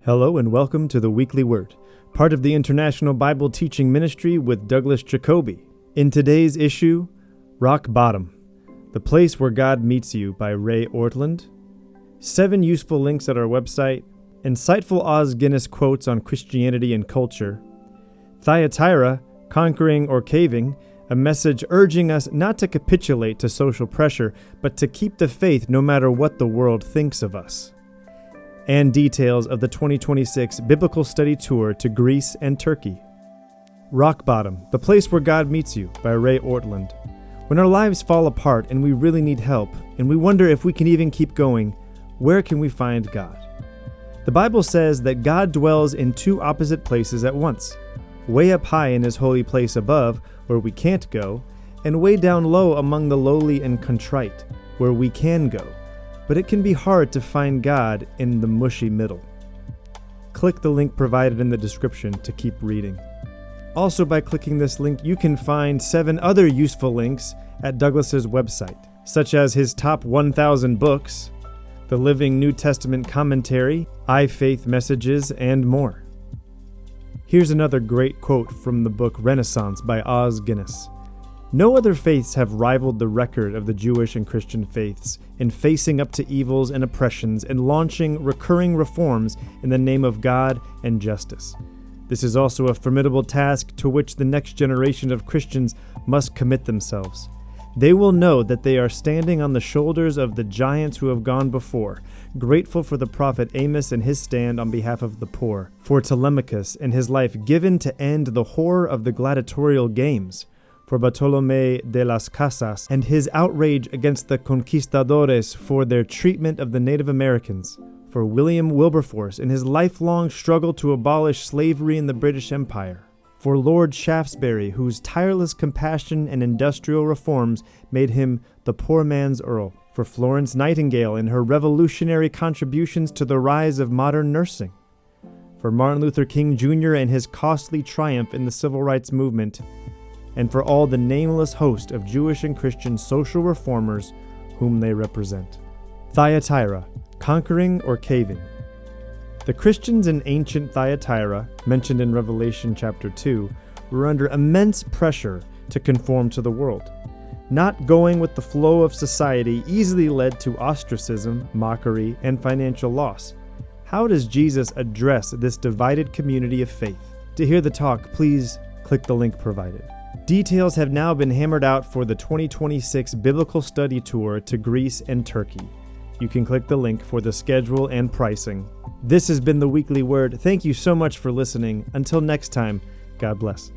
Hello and welcome to the Weekly Word, part of the International Bible Teaching Ministry with Douglas Jacoby. In today's issue, Rock Bottom, The Place Where God Meets You by Ray Ortlund, 7 useful links at our website, insightful Os Guinness quotes on Christianity and culture, Thyatira, Conquering or Caving, a message urging us not to capitulate to social pressure, but to keep the faith no matter what the world thinks of us, and details of the 2026 Biblical Study Tour to Greece and Turkey. Rock Bottom, The Place Where God Meets You by Ray Ortlund. When our lives fall apart and we really need help, and we wonder if we can even keep going, where can we find God? The Bible says that God dwells in 2 opposite places at once, way up high in His holy place above, where we can't go, and way down low among the lowly and contrite, where we can go. But it can be hard to find God in the mushy middle. Click the link provided in the description to keep reading. Also, by clicking this link, you can find 7 other useful links at Douglas's website, such as his top 1,000 books, the Living New Testament Commentary, iFaith Messages, and more. Here's another great quote from the book Renaissance by Os Guinness. No other faiths have rivaled the record of the Jewish and Christian faiths in facing up to evils and oppressions and launching recurring reforms in the name of God and justice. This is also a formidable task to which the next generation of Christians must commit themselves. They will know that they are standing on the shoulders of the giants who have gone before, grateful for the prophet Amos and his stand on behalf of the poor, for Telemachus and his life given to end the horror of the gladiatorial games, for Bartolomé de las Casas and his outrage against the conquistadores for their treatment of the Native Americans, for William Wilberforce in his lifelong struggle to abolish slavery in the British Empire, for Lord Shaftesbury, whose tireless compassion and industrial reforms made him the poor man's Earl, for Florence Nightingale in her revolutionary contributions to the rise of modern nursing, for Martin Luther King Jr. and his costly triumph in the civil rights movement, and for all the nameless host of Jewish and Christian social reformers whom they represent. Thyatira, Conquering or Caving. The Christians in ancient Thyatira, mentioned in Revelation chapter 2, were under immense pressure to conform to the world. Not going with the flow of society easily led to ostracism, mockery, and financial loss. How does Jesus address this divided community of faith? To hear the talk, please click the link provided. Details have now been hammered out for the 2026 Biblical Study Tour to Greece and Turkey. You can click the link for the schedule and pricing. This has been the Weekly Word. Thank you so much for listening. Until next time, God bless.